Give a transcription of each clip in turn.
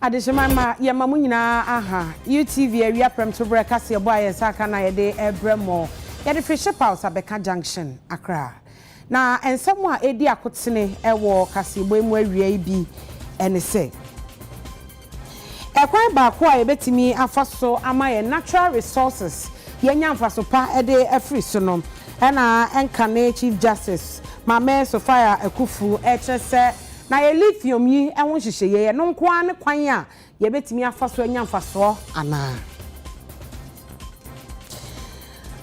Adeshimama ya mamu nyina aha UTV awia prem to break ase ebo ayensa aka na yede ebremo yede fisher pause abeka junction Accra na ensemu a edi akotene ewo kasebo emu awia bi ene se ekwan ba ko a yebetimi afaso ama ye natural resources yenya afaso pa ede afri so no na enkane chief justice Mama Sofia Ekufu echese na ye lithium yi ehun hihye ye no nko an kwan a ye betimi afaso anya mfaso ana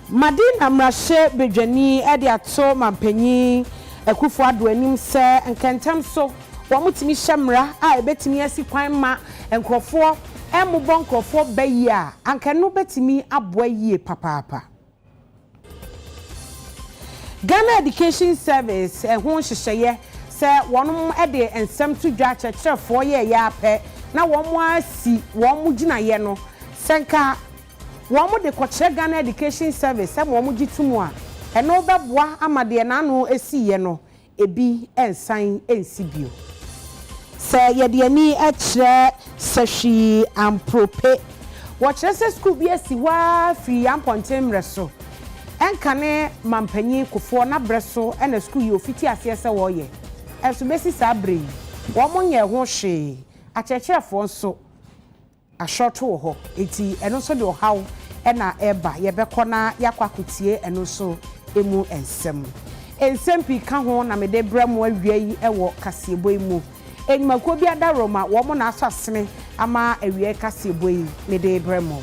Madina mrahye bedwani e de ato mampanyi Ekufu ado anim se nkentem so wo mutimi hyemra a e betimi asi kwan ma enkrofo emubon krofo bayi a ankanu betimi aboa yie papaapa Ghana Education Service ehun hihye se wonum ede ensem to dwa chechefo ye ya pe na womu asi womu gina ye no senka womu de koche Ghana Education Service se womu gitumu a eno beboa amade na no esi ye no ebi ensan ensibio se ye de ani echre sehwi amprope wo kire se school bi asi wa free ampontem reso enkane mampanyi kofo na breso ena school yi ofiti ase se wo ye eso besi sabre wo monye ho hwe achechefo nso ashoto wo ho eti eno so de ohaw ena eba ye bekona yakwakotie eno so emu ensem pi ka ho na mede bramo awia yi ewo kasebo emu enimako bi adaroma wo mo na aso asene ama awia kasebo yi mede bramo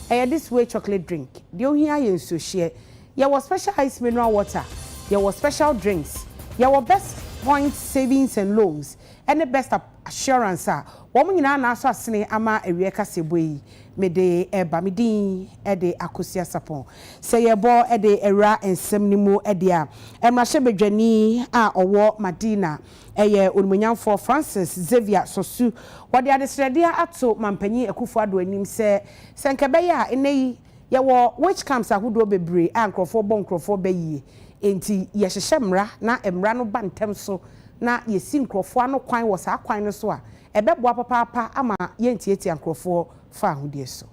this way chocolate drink de ohia ye nso hye ye was special ice mineral water ye was special drinks ye was best point savings and loans and the best assurance woman nyina na aso asene ama awie kasebo yi mede eba medin de akosia sapon se ye bo de era ensem nimu de a emrahye bedwani a owo Madina eye onumunyamfo Francis Xavier Sosu wode adesredia ato mampanyi Ekufu ado anim se senkebe ya eneyi ye wo which camps ahodo bebre ankrofo bon krofo bayi enti ye hyehyemra na emra no bantem so na ye si nkrofo ano kwan wo sa kwan no so a ebeboa papa ama ye ntieti ankrofo fa ahodie so.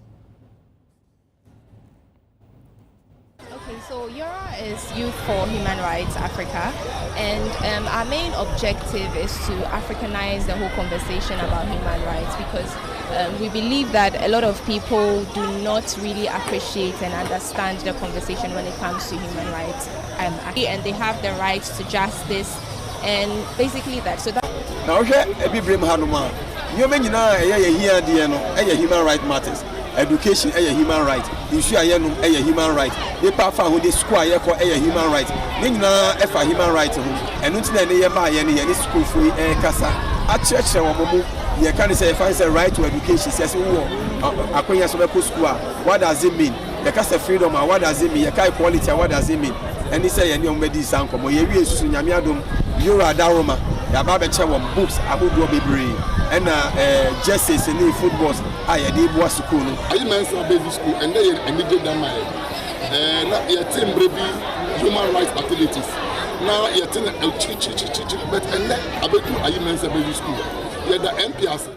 Okay, so Yora is Youth for Human Rights Africa, and our main objective is to Africanize the whole conversation about human rights because we believe that a lot of people do not really appreciate and understand the conversation when it comes to human rights, and they have the right to justice, and basically that. So that. Now, human rights matters. Education is a human right. Issue is a human right. The power who the school is a human right. Nina is a human right. And until they buy any school free kasa. At church, you can say if a right to education. Says, oh, school. What does it mean? The cast of freedom. What does it mean? The equality. What does it mean? And he say, "And you made this uncle. You are Sunyamiadum. You are Daroma. The Babacha books. Abu Dhabi Bree. And justice in the footballs. I did was school. I mentioned baby school and then immediate damage. Now your team baby human rights activities. Now your team but and then I bet you I mentioned baby school. Yeah, the MPS.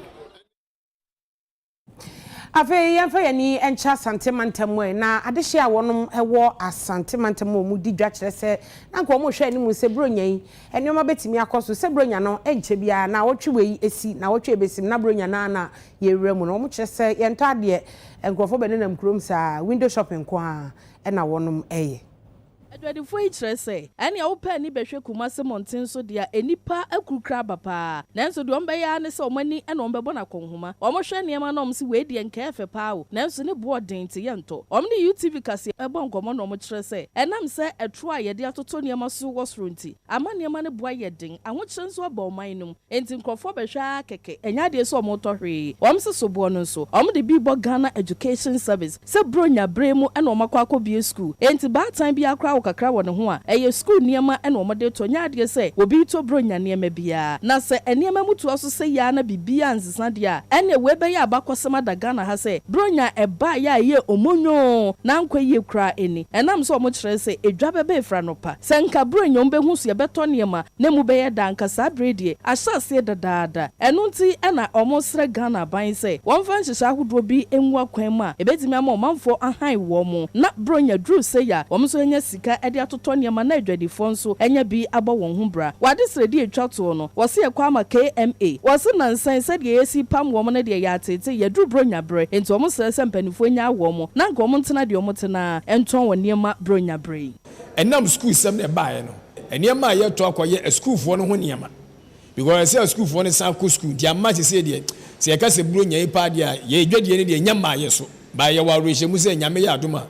Afe yemfa yani encha santemantamwe na adehye a wonom ewo asantemantamwe mu di dwa kire se na nko mo hwe ani mu se bronya yi enioma betimi akoso se bronya no enche bia na wotwe esi na wotwe ebesim na bronya na yewura mu no mo kire se yento ade enkrofo benenam krom sa window shopping kwa na wonom eye Edward foi trese ene a wopa ni behwe kumase monten so dia enipa akurukra bapa nanso de ombe ya ne se omani ene ombebo na konhoma omohwe niema na omsi we die nka efe paawo nanso ne boarding te yento omne UTV kase ebo nkomo na omo trese enam se etro a yede atoto niema so wosronti ama niema ne boa yeden ahokyere nso aba omanum enti nkrofo behwe akeke enya de so omo tohwe omse so bo no nso omde bi bo Ghana Education Service se bronya bremu ene omakwa akobie school enti ba time bi akra kakra wɔ ne ho a ɛyɛ school niema ɛna ɔmode to nya ade sɛ obi to bronya niema bia na sɛ eniema mutu aso sɛ ya na bibia ansesa de a ɛne we bɛyɛ abakɔsɛm daga na ha sɛ bronya ɛba ya ye omonyo na nkwa yie kra eni ɛnam sɛ ɔmo kyerɛ sɛ edwa bɛbɛ efra no pa sɛ nka bronya ɔmbɛhu so yɛbɛtɔ niema na mu bɛyɛ danka saa bredie ahyase dadaada ɛno nti ɛna ɔmo srɛ Ghana ban sɛ wɔmfa nhyehyɛ ahodoɔ bi enwa kwan mu a ebetimi ama ɔmanfo ahan wɔ mo na bronya dru sɛ ya wɔm so nya sika ɛde atotɔ niema na adwadifo nso ɛnya bi abɔ wɔn ho bra wade sredi etwa to no wɔse yɛkɔ ama KMA wɔse nansan sɛ deɛ yɛsi pam wɔm no deɛ yɛatete yɛdru bronya bre enti ɔmo srɛ sɛ mpanifo nya wɔ mo na nka ɔmo ntena deɛ ɔmo tena ɛntɔn wɔ niema bronya bre ɛnam school sɛm na ɛbaeɛ no niema a yɛtɔ akɔyɛ schoolfoɔ no ho niema because I say schoolfoɔ no san kɔ school deɛ ama te sɛ deɛ sɛ yɛka sɛ bronya yi pa deɛ a yɛdwadie no deɛ nya maa yɛ so ba yɛwɔ awerɛhyɛ mu sɛ nyame yɛ adom a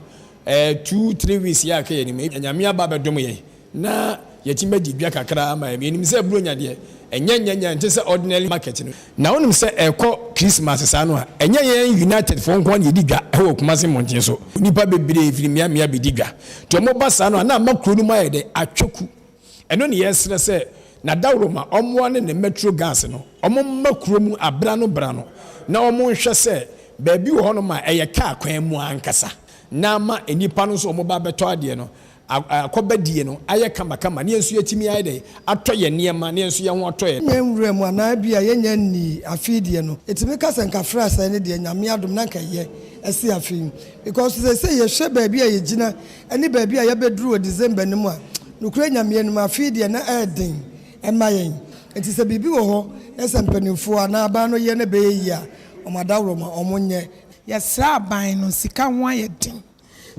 2-3 weeks yɛ aka yɛ nim nyame aba bɛdom yɛ na yɛtumi di dwa kakra ama yɛ nim sɛ bronya deɛ ɛnyɛ nte sɛ ordinary market no na wonim sɛ ɛkɔ Christmas saa no a ɛnyɛ yɛn United fo nko na yɛdi dwa ɛwɔ Kumasi mmɔnten so nipa bebree firi mmea bɛdi dwa to ɔmo ba saa no a na ama kuro no mu ayɛ dɛ atwaku ɛno ne yɛsrɛ sɛ na dawro ma ɔmo ne metro gas no ɔmo ma kuro mu abra no na ɔmo nhwɛ sɛ baabi wɔ hɔ no ma ɛyɛ kaa kwan mu ankasa na ma enipa no so ɔmo ba bɛtɔ adeɛ no akɔbadie no ayɛ kama ne nso yɛtimi ayɛ dɛ atɔ yɛ niema ne nso yɛ ho atɔ yɛ nwura mu ana bia yɛnya ni afidie no etimi kasa nka frasa ne de nyame adom na nka yɛ ɛsi afim because say yɛhwɛ baabi a yɛgyina ɛne baabi a yɛbɛduru wɔ December no mu a nokura nyame no afidie na ɛden ɛma yɛn enti sɛ bibi wɔ hɔ ɛsɛ mpanimfo ana aba no yɛ ne bɛyɛ yi a ɔmadawro ma ɔmo nyɛ yɛsra aban no sika ho ayɛ den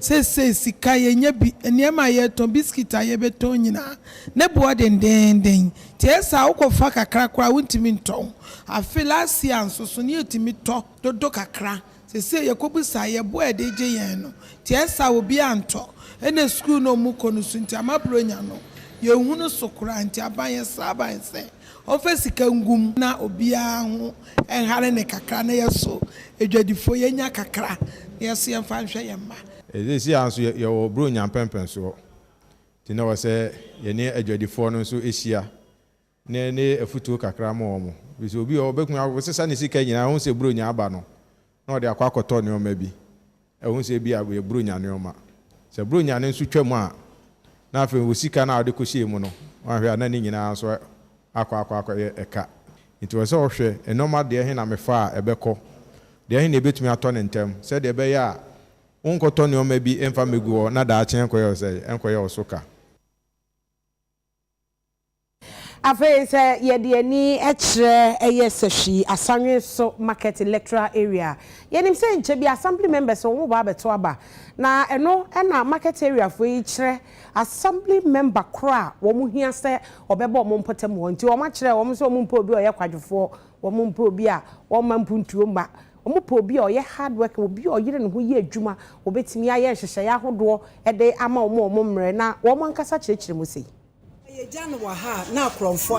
sɛ sika yɛnya bi nneɛma yɛtɔn biscuit a yɛbɛtɔn nyinaa ne boɔ dendenden tie sa wokɔfa kakra kora wontimi ntɔn afe last year nso so ne yɛtimi tɔ dodo kakra sɛ yɛkɔbu sa yɛboɔ ɛde gye yɛn no tie sa obi antɔ ɛna school no mu kɔ no so nti amabronya no yɛhunu so kora nti aban yɛsra aban sɛ ɔfa sika ngum na obiara ho ɛnhare ne kakra na yɛso edwadifo yɛnya kakra na yɛso yɛmfa nhwɛ yɛn ma This year, your bronya and pempens. To know, say, your near edge of the phone, so is here. Near a foot to Cacramo. We will be all back. I was a sunny sick, and I won't say bronya abano. No, they are quackotonio, maybe. I won't say be a bronya neoma. So bronya and suchema. Nothing will see can out the cushy mono. I hear nothing in our answer. A cat. It was all share, and no matter the I'm a far a beco. There in a bit me a ton in term, said the bear. Unko Tony maybe infamy go na da chen ko say enko ye osoka afa se ye de ani ekire eyesehwi asanwe so market electoral area yenim se nche bi assembly members wo ba beto aba na eno na market area fo yi kire assembly member kra wo mu hia se obebo mo mpotem ho nti wo ma kire wo mo se wo mu mpo obi oye kwadwofo wo mu mpo obi a wo ma mpuntuo mba omo po obi oye hard work obi oyire ne ho ye adwuma obetimi aye hyehyɛ ya hodo ede ama omo mmre na wo man kasa kyerɛkyerɛ mu sei ye gya no wa ha na akromfo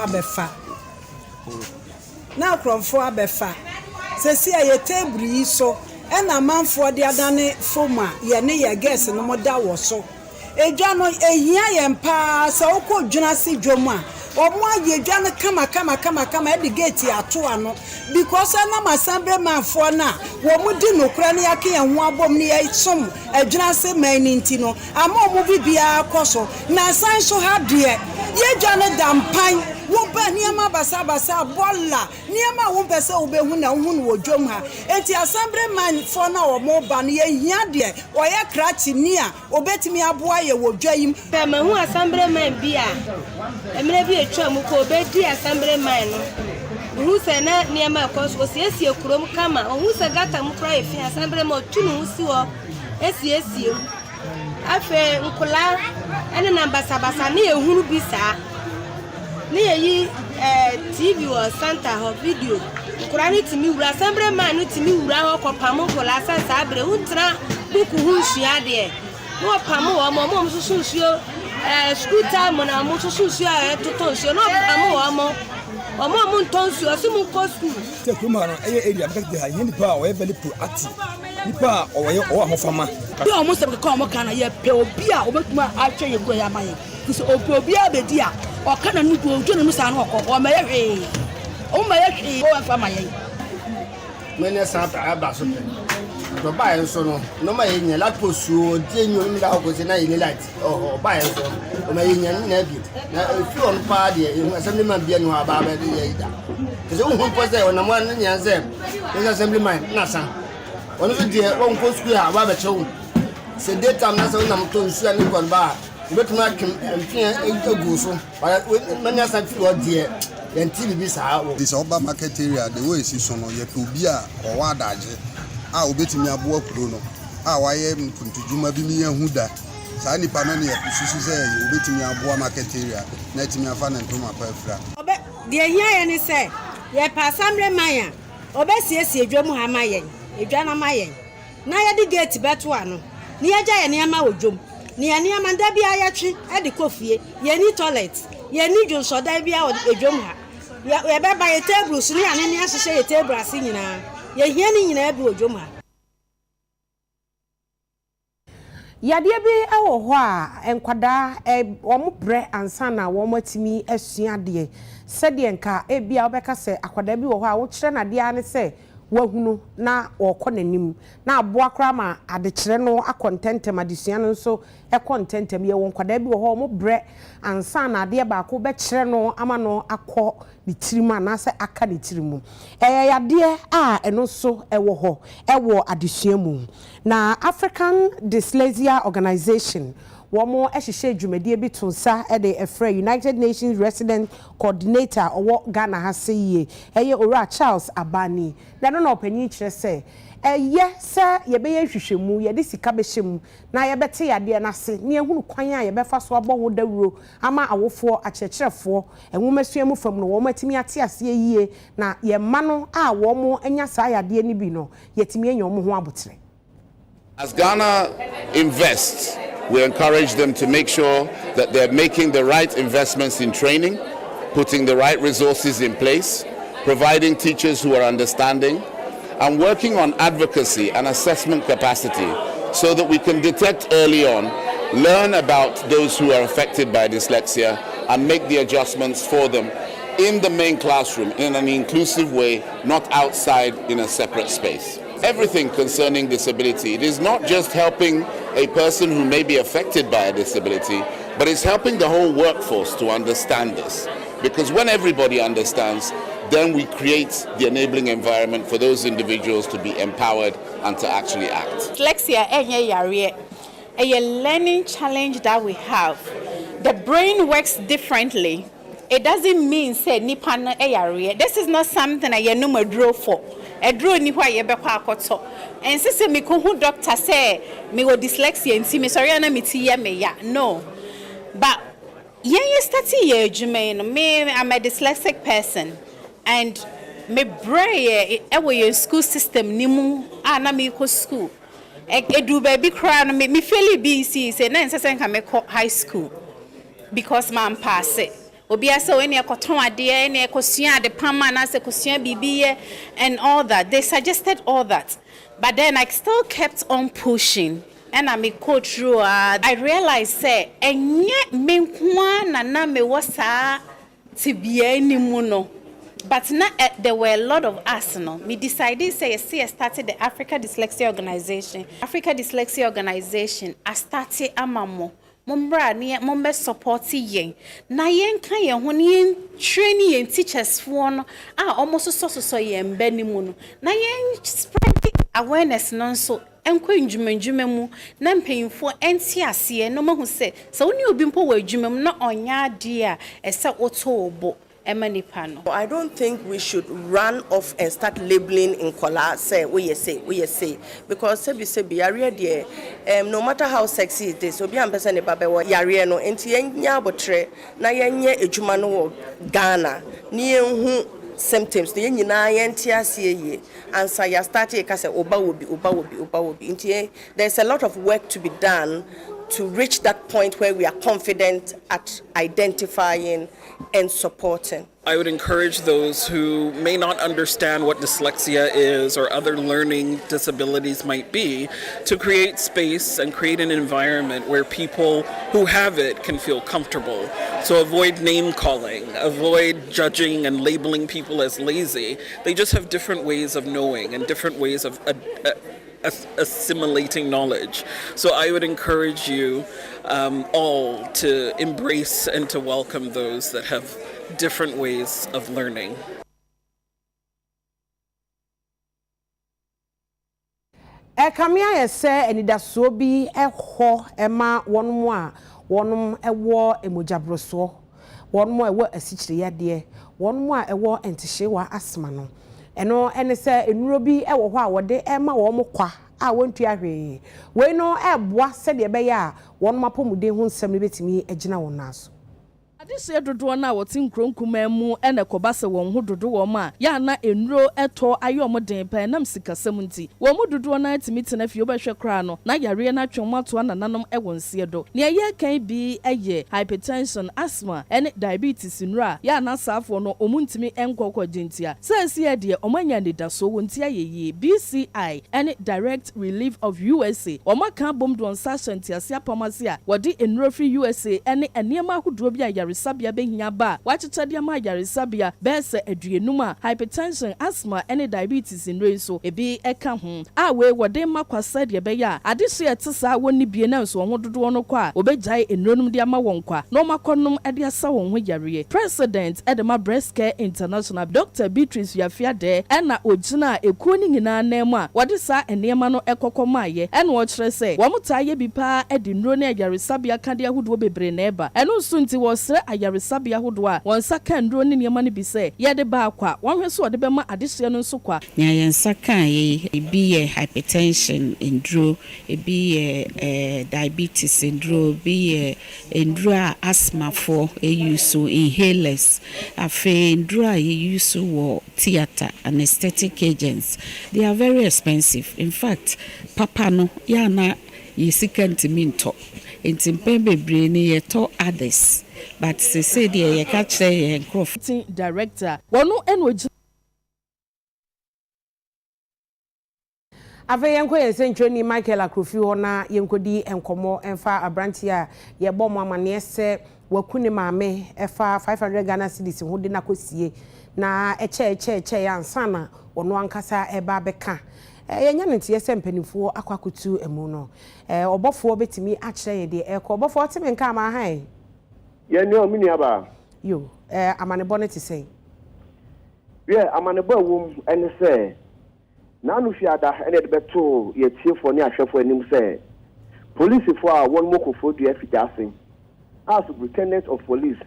abefa sesi aye table yi so na manfo de adane foma ye ne ye guest no moda wo so edwa no ehia ye mpa sa okọ dwuna se dwom a omo aye dwa no kama e gate ato ano because na masambre manfo na wo mu di nokura ne yake ye ho abom ne ye som adwuna se man nti no ama omo bibia akoso na san so ha de ye dwa no dampan wo ba niama basa bolla niama wo pese wo behu na wo hu wo dwom ha enti asambre manfo na omo ba ne ye hia de oye krachi ni a obetimi aboa ye wo dwayim pe mahu asambre man bia emre bi etwa mu ko obedi asambre man no hu se na niama koso siesie kurom kama hu se gata mu kra efi asambre man tunu si wo esiesie afe nkola ene na basa ne ehunu bi saa ne yi TV or Santa ho video kurani timi wura sambre man no timi wura ho kopam nkola sansa abre untra buku hu hia de no pam wo mo sususuo scooter mo na mo sususuo totonsuo no pam wo mo ntonsuo si mu ko school te kuma no area because they are hindi power we very proactive nipa o ahofama bi o mo se ko mo kana ye pe obi a obetuma atwe ye go ya maye so obi a bedi a o kana nu do ojo nu sa na o ma ye hwe o ma ye hwe o fa ma ye mene sa aba so pe do ba en so no ma ye nya la posu o die nyu mi da ko se na ye light ba en so o ma ye nya na bi na fi on pa de assemblyman bia no aba ba de ye ida so hu po se o na mo na nya se assemblyman na sa ono so de won ko school ha ba chewu se data na so na mto nsu ani kon ba betuma mfia egu so manya sa fi o de yanti bibi sa o this oba market area the way is so no ye pe obi a o wa daje a obetimi abo akuro no a waye mpuntujuma bi mi yahu da sa nipa no ne ye susu se obetimi abo market area na timi afa na ntoma pa afra obe de hia ye ni se ye pa samre maya obe siesie dwom ha mayen edwa na mayen na ye di gate beto ano ni ye ja ye ne ama odwom ni ye ne ama nda bia ye twe e de kofie ye ni toilet ye ni dwon so da bia odwom ha ye be ba ye table so ni ane ni ahye ye table ase nyina ye hia ni nyina bi odwom ha yade bi ewo ho a enkwada omo bre ansa na wo matimi asua de se de nka bia obeka se akwada bi wo ho a wo kire na de ane se wahunu na okọ nanim na aboa kra ma adekire no akontentem adesua no so ekontentem ye won kwada bi wo ho mo bre ansa na ade ba ko be kire no ama no akọ ni tirima na se aka ni tirimu yade a eno so ewo ho ewo adesua mu na African Dyslexia Organization womo ehihye dwumadie bi tonsa de efra United Nations Resident Coordinator owo Ghana ha seye eye Ora Charles Abani na no opanyi kire se ye se ye be ye hwehwemu ye de sika be hyemu na ye bete yade na se ne ehunu kwan a ye be fa so abo ho dawuro ama awofo akyerkyerefo enwomasuamu fam no wo matimi ate ase yie na ye ma no a wo mo anya sa yade ni bi no yetimi enya wo ho abotre. As Ghana invests, we encourage them to make sure that they're making the right investments in training, putting the right resources in place, providing teachers who are understanding, and working on advocacy and assessment capacity so that we can detect early on, learn about those who are affected by dyslexia, and make the adjustments for them in the main classroom in an inclusive way, not outside in a separate space. Everything concerning disability, it is not just helping a person who may be affected by a disability, but it's helping the whole workforce to understand this. Because when everybody understands, then we create the enabling environment for those individuals to be empowered and to actually act. Dyslexia is a learning challenge that we have. The brain works differently. It doesn't mean say nipa area. This is not something I no draw for. A draw ni why you be kwakoto. And say me ko hu doctor say me wo dyslexia nti me sorry na me ti ye me ya. No. But you start ye adwuma no me I'm a dyslexic person and me brain e wo your school system ni mu na me ko school. E do baby cry no me feel BC say na nse nka me ko high school because man pass it. Obia so any ekoton ade any ekosua ade pama na se kosua bibiye and all that. They suggested all that. But then I still kept on pushing. And I me go through I realized say enye me kwa na me wasa tibia ni mu no. But now there were a lot of us no. Me decided say I started the Africa Dyslexia Organization. Africa Dyslexia Organization I started amamo. Mombra ni mombe support yen na yen kan yen ho ni training yen teachers for no almost so yen bani mu no na yen spread awareness no so enko ndwumanjuma mu na mpanyimfo enti ase no mahu se so oni obi mpo wa adwuma mu na onya ade a ese otobo. I don't think we should run off and start labeling in color, say, we say. Because no matter how sexy it is, so be a person in Baba Yariano, and Tianya Botre, Nayanya Ejumano Ghana, near symptoms, the Yen and Saya started Casa Oba would be. There's a lot of work to be done to reach that point where we are confident at identifying and supporting. I would encourage those who may not understand what dyslexia is or other learning disabilities might be to create space and create an environment where people who have it can feel comfortable. So avoid name calling, avoid judging and labeling people as lazy. They just have different ways of knowing and different ways of assimilating knowledge. So I would encourage you all to embrace and to welcome those that have different ways of learning. Kamia say enidaso bi ehọ ema wonmu a wonum ewo emojabroso wonmu ewo asichire de wonmu a ewo entihyewa asma no eno ene say enuro bi ewo ho a wode ema wo mokwa a wontu ahwe we no eboa se de be ya wonum apomude hu nsem ne betimi agina won naso This year, dodo na wotin kronkumamu ene kobase won ho dodo wo ma ya na enuro eto ayom den pa nam sikasem nti wo mu dodo na timiti na fie obehwe kra no na yare na twonmato anananom ewo nsie do ne ye kan bi eye hypertension asthma ene diabetes nura ya na safo no omuntimi enkokọ jintia sesi ye de omanya ne daso wonti ayeye BCI ene direct relief of USA omaka bom don sashanti asia pharmacy a wodi enuro free USA ene eniema ahodo bi ayare sabia behia ba wachitade ama yare sabia bese aduenum a hypertension asthma and diabetes in so ebi eka ho a we wode makwasa de be ya adehye etesa woni bie na so ho dodo no kwa obejai enronum de ama won kwa no makonom ade asa won ho yare president edema breast care international Dr. Beatrice Yafiade ena ogina ekuo ni nyina na mu a wode sa enema no ekokoma ena wo kire se wo mutaye bi pa edi nro na yare sabia kade ahodo bebre na eba eno so nti wo sre ayaresabia hodo a wonsa kan ndro ne niam ne bi se ye de ba akwa wonhwe so de be ma adehye no nso kwa nya yensa kan ye ebi ye hypertension ndro ebi ye diabetes ndro bi ye ndro asthma for use inhalers afi ndro use wo theater anesthetic agents. They are very expensive. In fact papa no ya na yesika ntimi nto ntimpembe breni yeto others but say the ye catch ye crofting director wonu eno Ave yenko yensentreni Michael Akrofi ho na yenkodi enkomo enfa abranti a ye bom amane se wakune maame efa 500 Ghana cedis ho de na kosie na eche ya ansana ono ankasa eba beka yenya ntie se mpanifo akwakutu emu no obofo betimi a kire ye de eko obofo timi nka ma han ye ni o mini aba yo amane bonnet say ye amane ba wom ene se na anu fiada ene de beto ye tiefo ni ahwefo anim se police fo a won mokofo du afidase as superintendent of police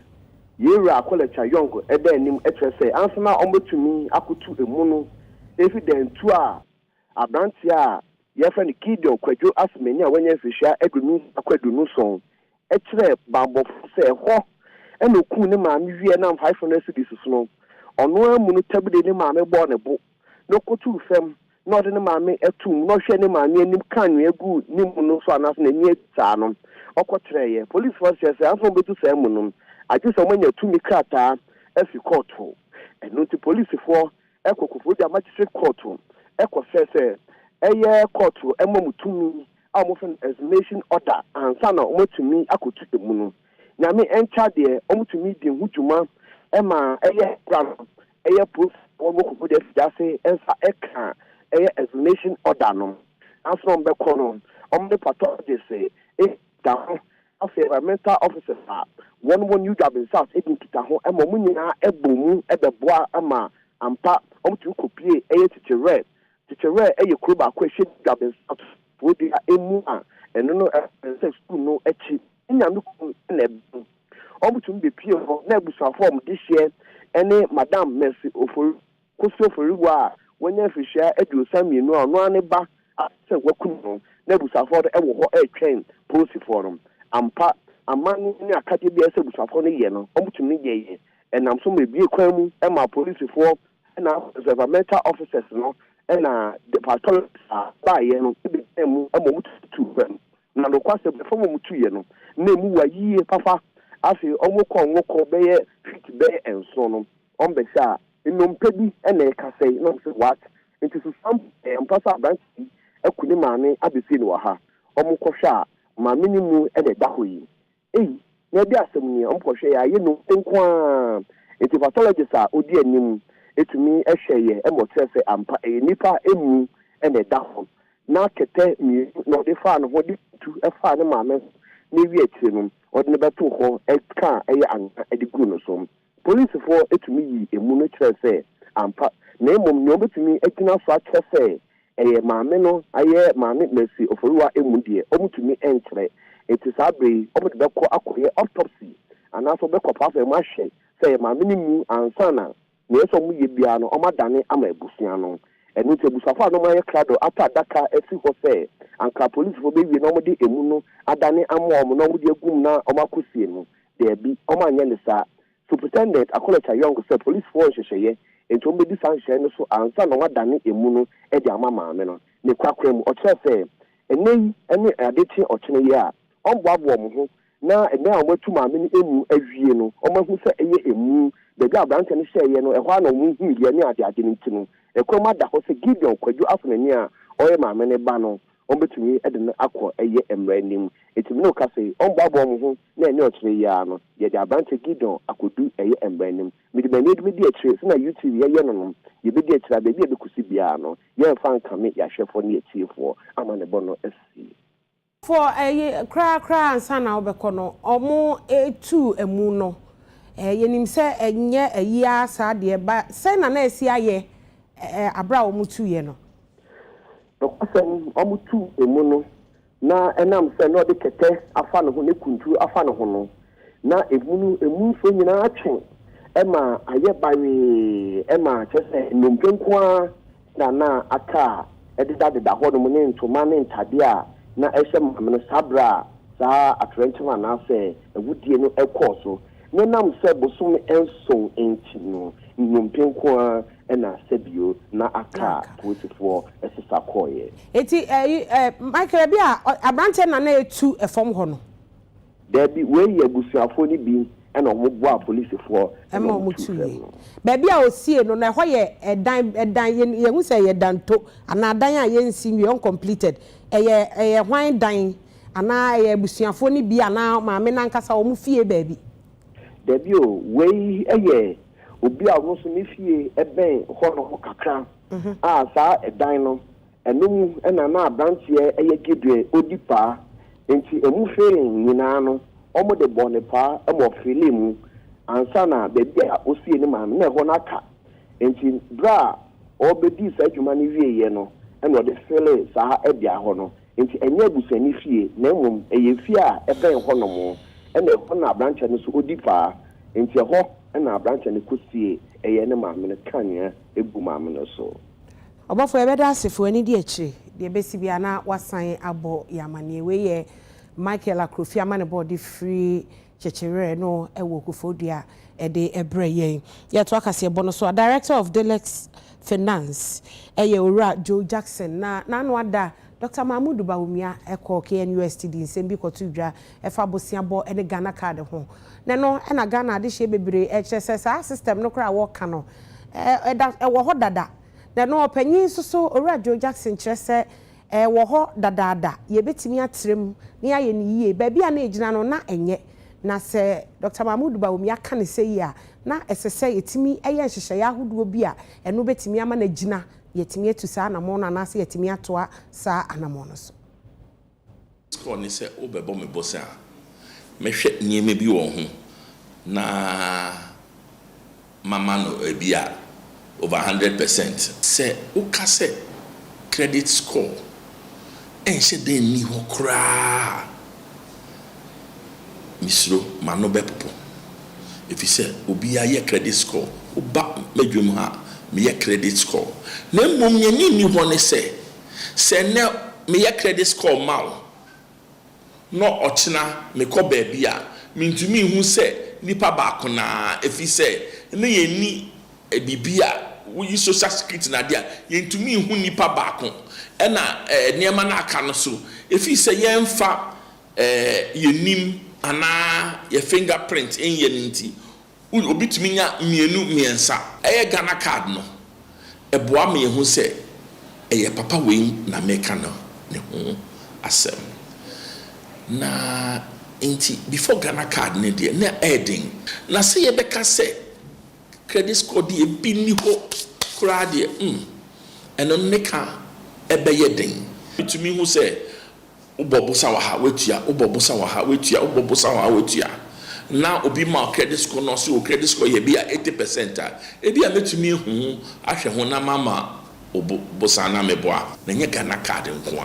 yera college young ede anim etre se ansana ombetumi akutu emu no evident to a abrantia yefa ni kido kwadwo asmeni a wanya fihia adumi akwadu no son ekire babo se ho enoku ne ma me wie na 500 cedis so no ono amu no tabude ne ma me bo ne bo no kotu fam no de ne ma me etum no hwe ne ma me anim kanwe egu ni mu no so anas na ni etsa no okotire ye police force say afo betu say mu no agi so manya tumi krata afi court ho eno ti police for ekokofo dia magistrate court eko se eye court emomutumi amofin examination order ansana omutumi akotu emu no nyame encha de omutumi di hujuma ema eye plan eye proof omokofo de fidase ensa eka eye examination order no ansana be kono omde pathologist say down of environmental officers one new job in south edinta ho ema munyina ebomu ebeboa ama ampa omutumi kopie eye teacher eye kroba question gabens for the emu eno no school no echi nyame na omutum be pie ho na ebusa form this year ene madam Mercy ofori kosi ofori wa wonya fihia edusamienu ono ane ba se wakunu no na ebusa for ewo ho etwen policy forum ampa amani ni akade bi ese ebusa for no ye no omutum ni ye enam so mebie kwan mu ema police for na environmental officers no na the patrol by no emu amomutu na no kwase before mu tu ye no na mu wa yie papa afi omukọ beye fit beye enso no ombe sha nnompe bi na e ka sei no say what into some ampasa branch akuni maame abesi no ha omukọ hwa maame ni mu na da hoyi na bi asem ni omukọ hwa ya ye no nkwa into pathologist a odi anim etumi ehweye emotrese ampa nipa emu na da ho na kete mi no de fa no ho de tu efa ne maame ne wi etire no odne beto ho eka eye an edigu no so police for etumi yi emu no kire se ampa na emom ne obetumi etina so akire se eye maame no aye maame Mercy Oforuwa emu de omutumi enkire eti sabre omde beko akoye autopsy anaso beko pa fa mu ahwe se maame ni mu ansana na eso mu ye bia no omadane ama ebusia no enu te busafa no maye krado ata daka efi ho se anka police fo be wi no mode emu no adane amom no mode agum na omakosie no de bi omanye ne sa superintendent akolecha young say police fo hwehweye ento be di sanhye no so ansa no wadane emu no e di ama maame no ne kwakwam o kire se enei ene adeti ochene ye a omboabo mo ho na ene a watu maame ni emu awie no omahu se eye emu de ga branch ne hye ye no ehwa na mu hu ye ne ade ntinu ekwema da ho se Gideon Kwadwo afnani a oye maame ne ba no ombetumi ede no akọ eye emranim etimi no ka se omboabo mo ho na ene ochire ya no ye de abante Gideon akodu eye emranim midi etire se na YouTube ye no ye be di etire be be kusi bia no ye mfa nkame ya hwefo ne etiefo ama ne bono esi for kra ansa na obekọ no omo etu emu no yenim se enye ayi asa de ba se na esi aye abra omutu ye no dokasem omutu emu no na enam se no de kete afa no ho ne kuntu afa no ho no na emu so nyina atwen ema aye bawe ema chese nompenkwa na aka edida ho no ne ntoma ne ntade a na ehye mamno sabra sa atrenchma na se ewudie no ekoso ne nam se bosom enso enti no nompenko na sebio na aka posifo esisa koye eti Michael bia abrante na etu efom ho no debi we ye busuafo ni bi na omo a police for ema omo tu ye baby a osie no na ho ye edan ye hu se ye danto ana dan a ye nsi wi uncompleted eye hwan dan ana eye busuafo ni bi ana maame na nkasa omo fie baby debi o we eye obi a wo so ni fie eben ho no kakra a sa edan no enum na branche eye gedwe odipa enti emu fe nyina no omo de bone pa emo filimu ansa na bebi a osie ni maame na ho naka enti bra obedi sa adwuma ni wie ye no ena o de fele sa ebia ho no enti enye busani fie na emum eye fie a eben ho no mo ena ho na branche no so odipa enti ho ena branche ne kosie eye ne maame ne kanya ebu maame no so obofo ebeda asefo ani di echi de besi bia na wasan abo yamane we ye Michael Akrofi amane body free chechere no ewo kufodua ede ebreye ye to akase ebo no so director of Dyslexia finance eye ora Joe Jackson na no ada Dr. Mahmoud Bawumia eko KNUSTD nsembi kotudwa efa bosiabo ene Ghana card ho na no na Ghana de hye bebre HSS system no kra wo ka no ewo ho dada na no opanyin so ora Joe Jackson kyerese wo ho dadaada ye betimi atrem ni aye ni yie ba bia na ejina no na enye na se Dr. Mahmoud Bawumia ka ne sei a na esese yetimi eye nhyehyɛ ya hodo bi a eno betimi ama na jina yetimi etu sa na mo na na se yetimi atoa sa anamo no so score ni se obebo me bosa mehwe nieme bi wo ho na mama no ebia over 100% se ukase credit score enche de ni ho kra misro mano bepopo if you say obi aye credit score oba medwum ha me ye credit score na mom ni ho ne se ne me ye credit score mawo no ochina me ko ba bia mintumi hu se nipa ba ko na if you say ne ye ni bibia we social security na dia yentumi hu nipa baako ena niema na aka no so if you say yemfa yenim ana ye fingerprint enye nti obi tumi nya mienu miensa Ghana card no eboa me hu se papa we na meka no ne ho asem na enti before Ghana card ne de na adding na say ye beka say credit score de bi ni ho kura de eno neka ebeye den bitumi hu say ubobusa wa ha wetua ubobusa wa ha wetua ubobusa wa ha wetua na obi ma credit score no so credit score ye bi a 80% e bi a metumi hu ahwe ho na mama obobusa na meboa na nye Ghana card nko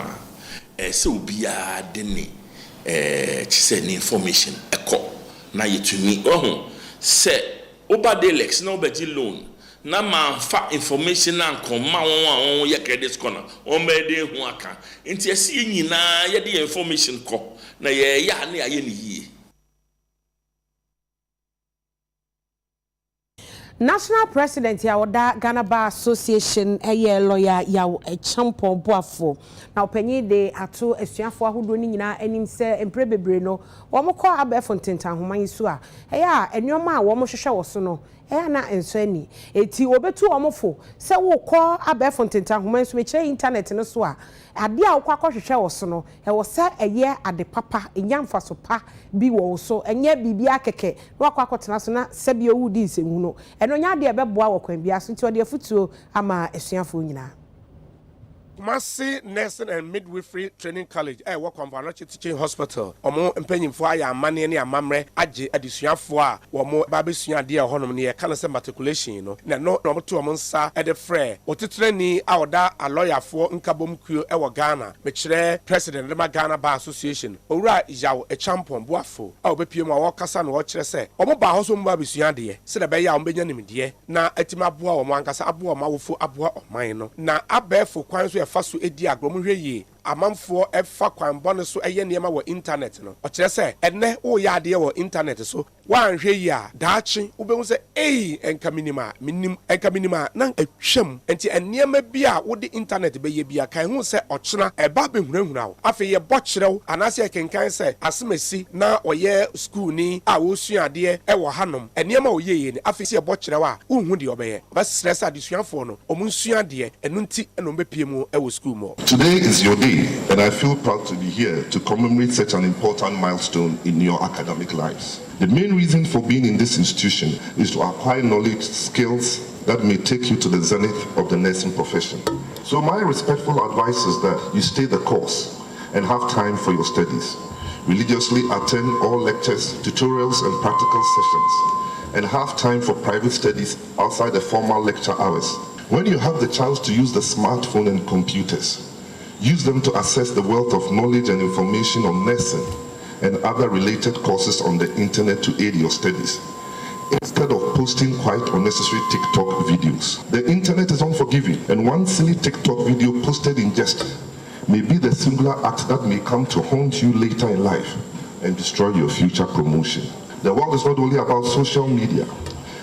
a se obi a de ni chise ni information eko na yetumi ohu se oba Dyslexia na obaji loan na manfa information na nkoma won ye credit score na o mede hu aka enti ase nyina ye de information ko na ye ya na ye ni yie. National President ya Oda Ghana Bar Association lawyer ya champion boafo na opanyi de ato asuafo ahodo ni nyina anim se emprebebre no wo mokọ abefo ntentan homan yisu a enyoma a wo mo hwehwe wo so no na enso ani eti obetu omofo se wo kọ abefo ntentan homan so be internet no so a ade a wo kwakọ hwehwe wo so no wo se ade papa enyamfa so pa bi wo so enye bibia keke no kwakọ tena so na se bi owu di nsemhu no eno nya de beboa wo kwan bia so nti ode afutuo ama asuafo nyina. Kumasi Nursing and Midwifery Training College work on Vanochi Teaching Hospital omo empanyimfo aya amane ne amamre age adesuafo a omo babesua de honom ne kana se matriculation no na no omo to omo nsa e de frɛ otetrani a oda a lawyer fo nkabom kuo wo Ghana mekire president of Ghana Bar Association owura yawo e champion boafo a obepie mu a wo kasa no wo kire se omo ba ho so mo babesua de se de be ya ombenya nimde na atima boa omo ankasa aboa mawofo aboa oman no na abefo kwan so faso edi agrom hweye amamfo efa kwan bone so eye niema wo internet no o kire se enne wo ya de wo internet so wan hweye a daachi wo se enka minima na atwam enti eniema bi a wo de internet be ye bia kan hu se ochena eba be hunahuna wo afi ye bo kirew anase kenkan se asemasi na oye school ni a wo suade e wo hanom eniema wo yeye ni afi se ye bo kirew a wo hu de obeye ba stress adesuafo no omun suade enu nti eno bepie mu e wo school mo. Today is your day, and I feel proud to be here to commemorate such an important milestone in your academic lives. The main reason for being in this institution is to acquire knowledge, skills that may take you to the zenith of the nursing profession. So my respectful advice is that you stay the course and have time for your studies. Religiously attend all lectures, tutorials, and practical sessions, and have time for private studies outside the formal lecture hours. When you have the chance to use the smartphone and computers, use them to access the wealth of knowledge and information on nursing and other related courses on the internet to aid your studies, instead of posting quite unnecessary TikTok videos. The internet is unforgiving, and one silly TikTok video posted in jest may be the singular act that may come to haunt you later in life and destroy your future promotion. The world is not only about social media.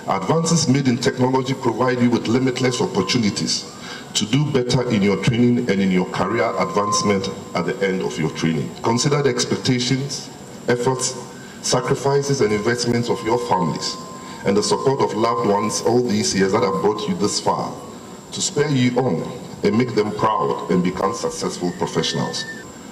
Advances made in technology provide you with limitless opportunities to do better in your training and in your career advancement at the end of your training. Consider the expectations, efforts, sacrifices, and investments of your families and the support of loved ones all these years that have brought you this far to spur you on and make them proud and become successful professionals.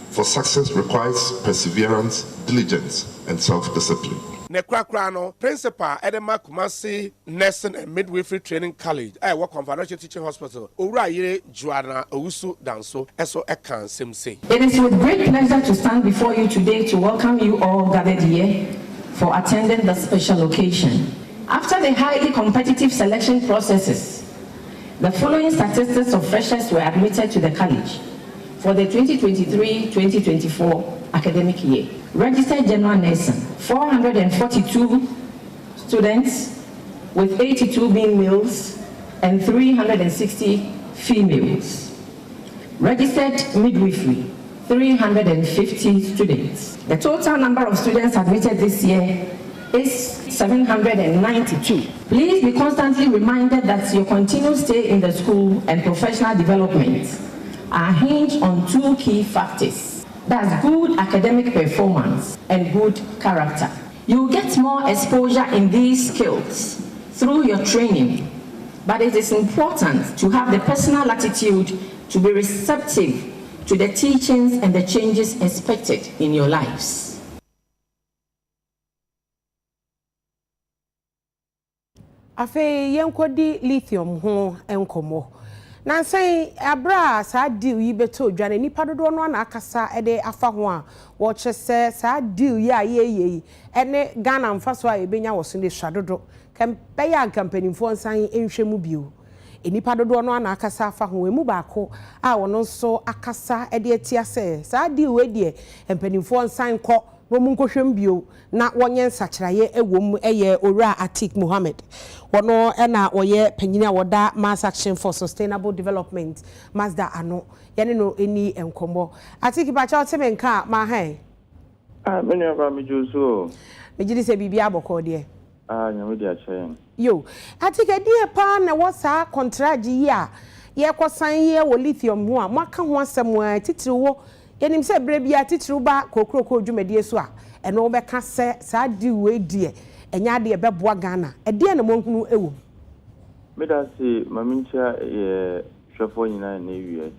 For success requires perseverance, diligence, and self-discipline. Nekrakra principal Edema Kumasi Nursing and Midwifery Training College work on Vanochi Teaching Hospital owura yire Joanna Owusu Danso eso ekan semse. It is with great pleasure to stand before you today to welcome you all gathered here for attending the special occasion. After the highly competitive selection processes, the following statistics of freshers were admitted to the college for the 2023-2024 academic year. Registered general nursing, 442 students, with 82 being males and 360 females. Registered midwifery, 350 students. The total number of students admitted this year is 792. Please be constantly reminded that your continued stay in the school and professional development are hinged on two key factors. That's good academic performance and good character. You will get more exposure in these skills through your training, but it is important to have the personal attitude to be receptive to the teachings and the changes expected in your lives. Afe yenkodi lithium ho enkomo. Na say abra sa deal yi beto dwane nipa dodo no na akasa ede afa ho a wo chese sa deal yi ayeye ene Ghana mfaso a ebenya wo so ne hwadodo kempe ya kampanimfo nsan enhwemu bio. Enipa dodo no na akasa afa ho emu baako a wono nso akasa ede etia se sa deal we de empanimfo nsan kọ no munkohwem bio na wonye nsachiraye ewom eye Owura Atik Mohammed wono na oye panyina woda Mass Action for Sustainable Development Mazda ano yene no eni enkomo Atik bacha otemenka ma hai menu aba mejuso mejiri se bibia boko de nyame dia chen yo Atik die pa na wosa contract yi a ye kosan ye wo lithium ho a maka ho asem a titiriwo yenim se brebia titiri ba kokroko dwumedie so a eno be ka se sa di we die enya de beboa Ghana ede na monkunu ewo medase mamincha ye hwefo nyina na ewie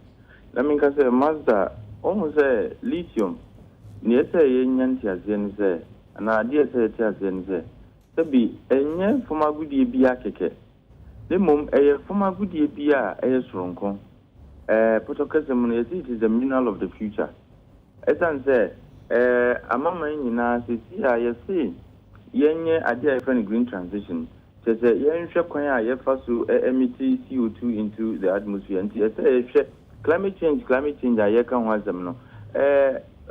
na minka se Mazda ohun se lithium ni ese ye nyanti azie ni se na ade ese ete azie ni se sebi enye fomagudie bia keke demom eye fomagudie bia eye soronko Potokasem it is the mineral of the future. As I say, amama nyina sisi you see yenye ade friend green transition. Say yenhwe kwan a yefa so emit CO2 into the atmosphere. And say climate change a yeka ho azem no.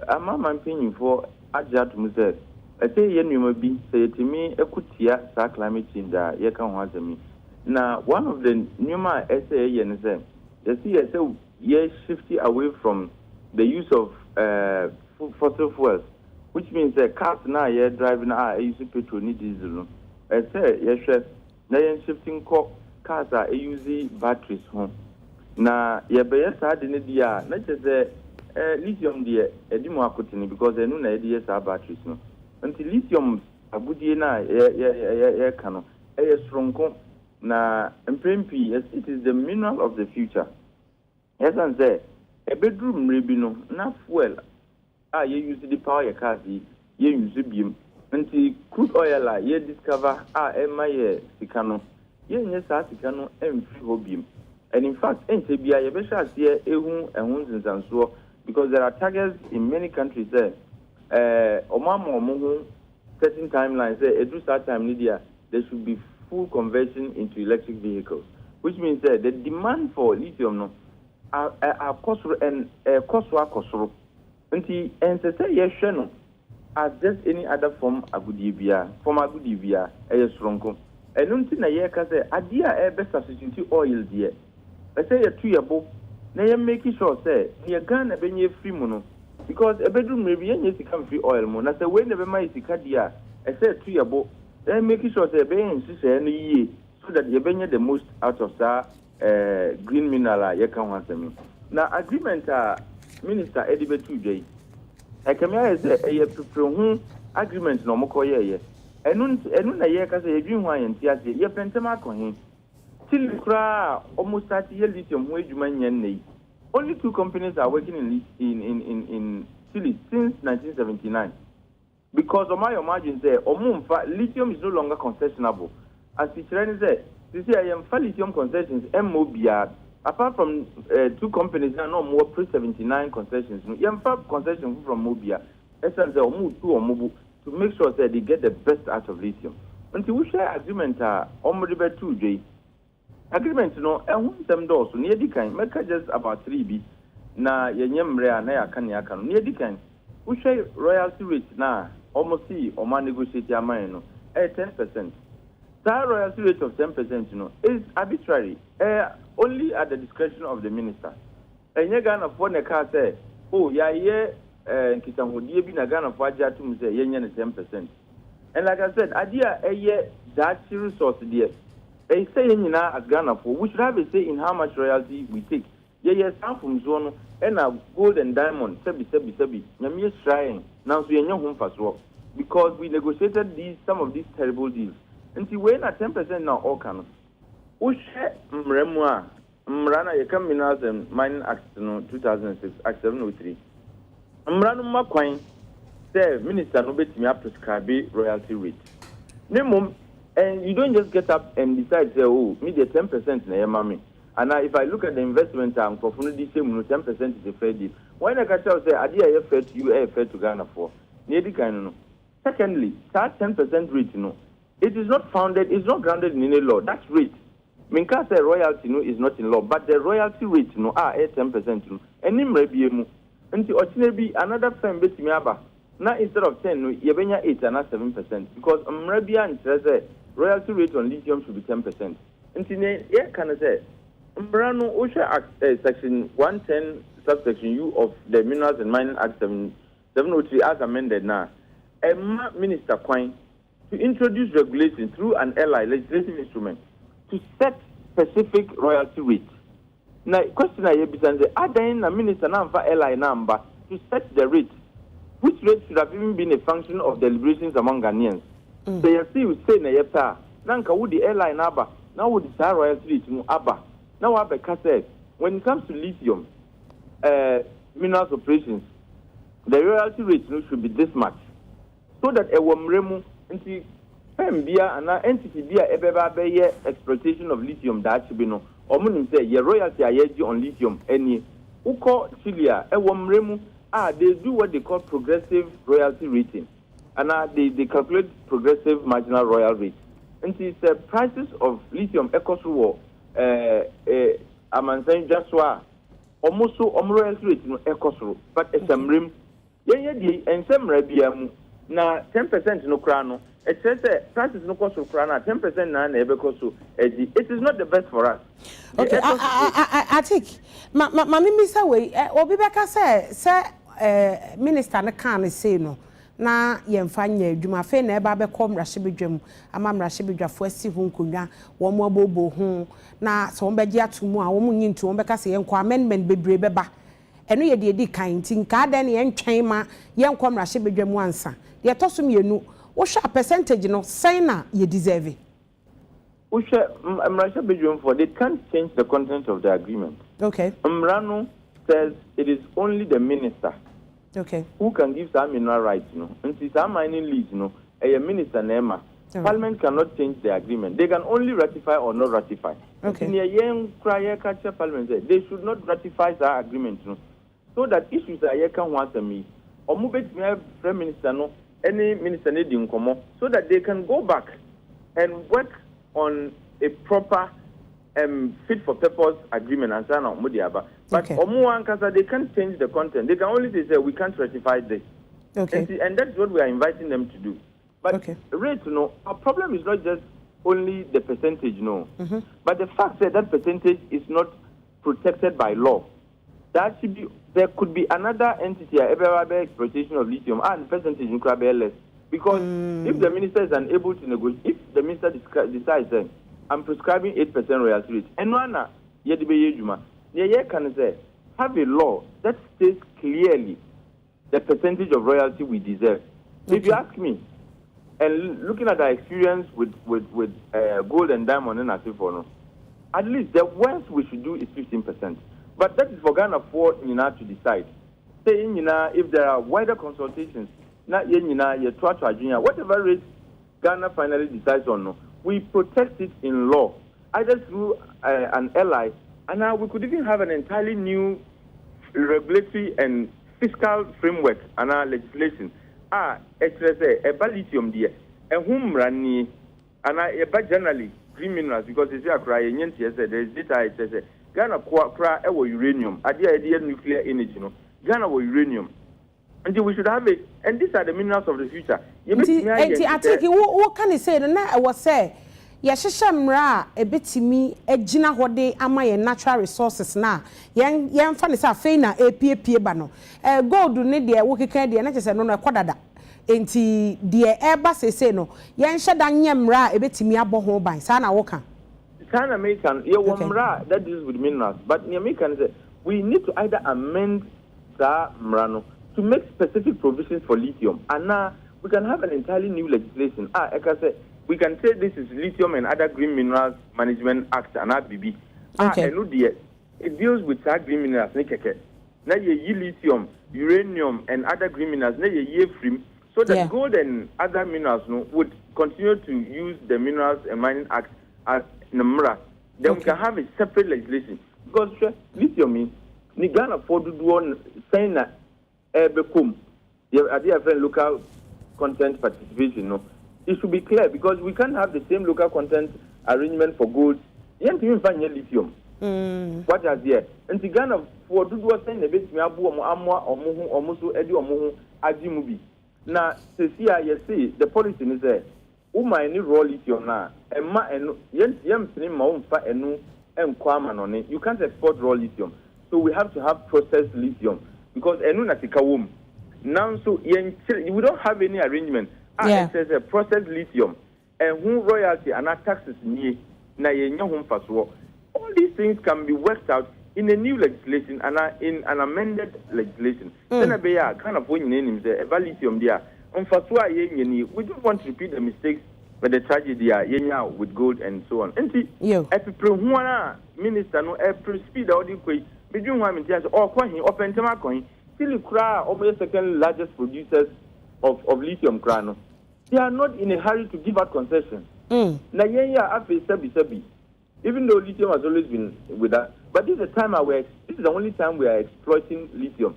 Amama mpanyim for agya to mu say yenwuma bi say yetimi ekutia sa climate change a yeka ho azem. Now one of the nyuma essay yen say you see, so you're shifting away from the use of fossil fuels, which means that cars now you're driving using petrol, need diesel. I say, yes, now you're shifting cars are using batteries home. Now, you're best had in the not just lithium, dear, because they know ideas are batteries. No, until lithium, a good year now, cano, strong. Na MPMP, yes, it is the mineral of the future. Yes, and say a bedroom rebino, not fuel. You use the power your car, you use the beam. Until crude oil, you discover my Sicano. Yes, Sicano and free beam. And in fact, NTBI, you better see a and and so because there are targets in many countries there. Omamo, certain timelines, a do start time, Lydia, there should be full conversion into electric vehicles, which means that the demand for lithium no are cost and cost. Until and say yes, no, as just any other form agudibia, a strong. And until na yeka say idea best substitute oil dear. I say a 2 year book, na you making sure say you Ghana benye free mono because a bedroom maybe any come free oil mono. I say when never my sikadia, I say 2 year book. Then making sure they be in so that you bring the most out of that green mineral you can want them. Now agreement Minister Edibe 2J. I come here say a prepare agreement no more ye. And na ye ka say green wine and tia ye pentema ko hin. Till cra almost 30 years lithium we juman only 2 companies are working in Chile since 1979. Because of my margin say, lithium is no longer concessionable. As the trend says, this year I am for lithium concessions, MOBR. Apart from 2 companies, there are no more pre-79 concessions. You have concessions from MOBR. Essence they move 2 or move to make sure that they get the best out of lithium. Until we share agreement, Omribe 2J. Agreement, no, and one them doors, so near the kind, make just about 3 bits. Na yenyemre na yakanya near the kind. We share royalty rate now. Almost see or man negotiate your mind, 10%. That royalty rate of 10%, is arbitrary, only at the discretion of the minister. And you're gonna phone a car say, oh, yeah, Kitamudi be a gun of Wajatum say, 10%. And like I said, idea that resource there. I say in as Ghana for we should have a say in how much royalty we take. Yeah, some from zone and a gold and diamond, sebi. Nyamiye trying now so you're home for swap because we negotiated some of these terrible deals. Until when at 10% now all can. Ushe mremwa mrana yekam Minerals and Mining Act 2006 Act 703. Mranu makwan say minister no betimi prescribe royalty rate. Minimum. And you don't just get up and decide, say, oh, me the 10% na yamami. And now if I look at the investment time, for 10% is a fair deal. When I catch out say, idea I fair to you, I fair to Ghana for. Secondly, that 10% rate, it is not founded, it's not grounded in any law. That rate. Minka say royalty is not in law, but the royalty rate 10%. And in maybe until ordinary another firm bet me aba. Now instead of 10, you benya 8 and 7%. Because Arabia and says royalty rate on lithium should be 10%. And here can I say, Mbrano OSHA Act Section 110 subsection U of the Minerals and Mining Act 703 as amended now. Minister Quine to introduce regulation through an ally legislative instrument to set specific royalty rate. Now, question I have is are there a minister now for ally number to set the rate, which rate should have even been a function of deliberations among Ghanaians. So you see, we say na yeta. Nanka would the airline aba. Now would the royalty rate no aba. Now Abeka said, when it comes to lithium, minerals operations, the royalty rate should be this much, so that a womremu into bia and entity bia ebeba exploitation of lithium that should be no. Or meaning say your royalty ayeji on lithium any. Uko Chilia a womremu they do what they call progressive royalty rating. And they calculate progressive marginal royal rate. And it's the prices of lithium ecosul I'm saying just almost so royalty rate ecosul, but it's a rim. And some rebiam na 10% no crano. It says prices no cost of crana 10% na ebecosu. It is not the best for us. Okay, I think Mammy Miss Away, Obibeka say, Minister Nakan say no. Na yemfanye dwuma fe na eba be kom rahye amam rahye bedwa fo asi hu nkonwa wo mo bobo hu na so won beje atumu a wo munyi ntu won beka se yenko amendment bebre beba eno ye de edi kan tin ka da ne yentwen ma yenkom rahye bedwa mu ansa ye tosum yenu wo hwa percentage no sen na ye deserve wo hwa rahye bedwa for they can't change the content of the agreement. Okay, Mrano says it is only the minister who can give some mineral rights, and some mining leads, a minister Nema. Parliament cannot change the agreement. They can only ratify or not ratify. Okay. In a young cry catcher parliament said they should not ratify that agreement, so that issues are can want me or move it me prime minister any minister needing come so that they can go back and work on a proper fit for purpose agreement and so on. But they can't change the content. They can only say we can't ratify this. Okay. And that's what we are inviting them to do. But rate, our problem is not just only the percentage, but the fact that percentage is not protected by law. That should be there could be another entity ever exploitation of lithium and percentage in less. Because if the minister is unable to negotiate, if the minister decides I'm prescribing 8% royalty rate. And one, can say have a law that states clearly the percentage of royalty we deserve. Okay. If you ask me, and looking at our experience with gold and diamond and Asifono, at least the worst we should do is 15%. But that is for Ghana for to decide. Saying if there are wider consultations, not whatever rate Ghana finally decides on, we protect it in law, either through an ally, and now we could even have an entirely new regulatory and fiscal framework and our legislation. It's a lithium dear, and whom rani, and I generally green minerals because it's a cry, and there is data, it says, Ghana cry uranium, idea nuclear energy, Ghana uranium. And we should have it, and these are the minerals of the future. I take it. What can you say? I was say, Yashamra, a bit me, a gina hode, am I natural resources now? Young funny, Fana, a PA bano. Gold do need the working candy, and I just said, no, quadada. enti de eba sese no yen hyeda nyemra ebetimi aboho ban sa na woka China American ye womra that deals with minerals but the American say we need to either amend the mrano to make specific provisions for lithium and now we can have an entirely new legislation we can say this is lithium and other green minerals management act and RBB it deals with green minerals na ye lithium uranium and other green minerals na ye free so that gold and other minerals would continue to use the minerals and mining act as namra then we can have a separate legislation because lithium means ni Ghana for do one saying that bekum friend local content participation it should be clear because we can't have the same local content arrangement for gold you even find lithium what is there and the Ghana for do one saying bit me abu amwa omuso edi omuhu ajimubi na see the policy is there any raw lithium na emma enu yem ma umfa enu enkwama no ne you can't export raw lithium so we have to have processed lithium because enu na tikawum now so we don't have any arrangement it says a processed lithium and who royalty and taxes ni na yenya hum faso all these things can be worked out in a new legislation and in an amended legislation then abeya kind of when name say lithium there we don't want to repeat the mistakes but the tragedy with gold and so on. And see, minister no speed all the way between one and coin or pentama coin, still cry over the second largest producers of lithium crano. They are not in a hurry to give out concessions. Even though lithium has always been with us, but this is the only time we are exploiting lithium.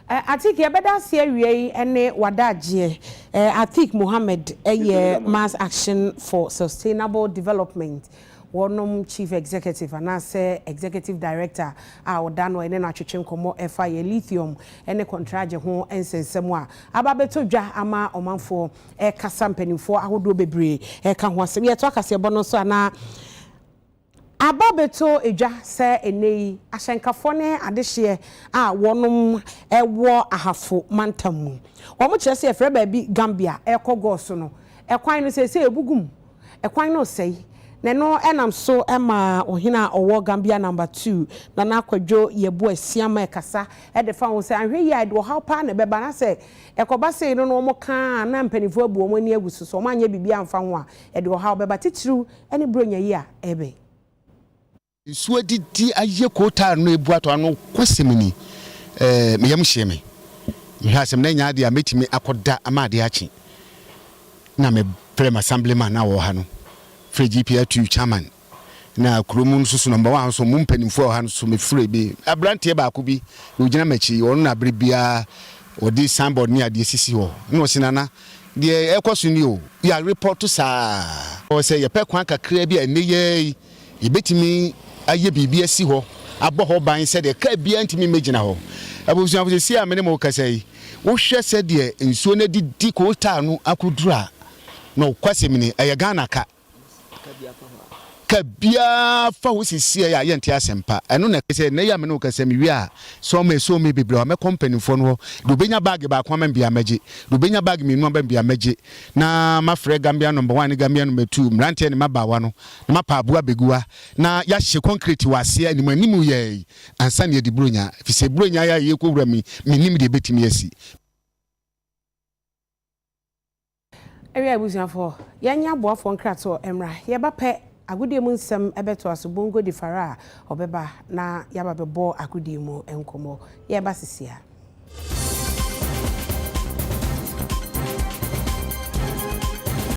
Atik yebeda serie ene wadaje Atik Mohammed Mass Action for Sustainable Development wonom chief executive and say executive director odano ene na twetwe nkomo efa ye lithium ene contract ho ensensem a ababeto dwa ama omanfo kasa mpanimfo ahodo bebre ka ho asem ye to akase bono so ana ababeto eja se enei ahyenkafo ne adehye wonom ewo ahafo mantamu wo mo kire se efre ba bi Gambia ekogo so no ekwan no se ebugum ekwan no sei na no enam so ema ohina owo Gambia number 2 na na akwadwo yebo asiama ekasa de fa ho se ahwe ya de how pa na beba na se ekoba se no no mo ka na mpanifo abu omo ni agusu so mo anya bibia amfa ho a de how beba titiru ene bronya yi a ebe so didi aye kota no ebu ato ano kwasemini meyam hyeme mehasem na nya de a metimi akoda amade achi na me prem assemblyman na wo ha no free GPA2 chairman na kromu nsusu number 1 so mumpanimfo ha no so me free bi abrante ba ko bi ogina machi wonu na brebia odi signboard ni ade sisi ho no sinana de ekoso ni o ya report sa o say ye pe kwan kakra bi aneye ibetimi aye bibia si ho aboho ban se de ka bia ntimi megina ho abusuafo si amene mo kasai wo hwe se de nsuo na didi ko ta no akudura no kwasemini Ghana ka bia fa wo sisi ya yente asempa eno na kese na ya me no kase me wi a so me biblo me company fo no do benya bag ba kwa man bia maji do benya bag me no ba bia maji na ma frɛ Gambia number 1 Gambia number 2 mrante ne mabawa no na mapa abua begua na ya hye concrete wase animu animu ye ansa ne di bronya fi se bronya ya ye ko wura mi nim de betimi asi ewe abusuafo yanya boafo nkrato emra ye ba pe agudie mu nsem ebeto asobongo di fara obeba na yaba bebo agudie mu enkomo ye ba sisia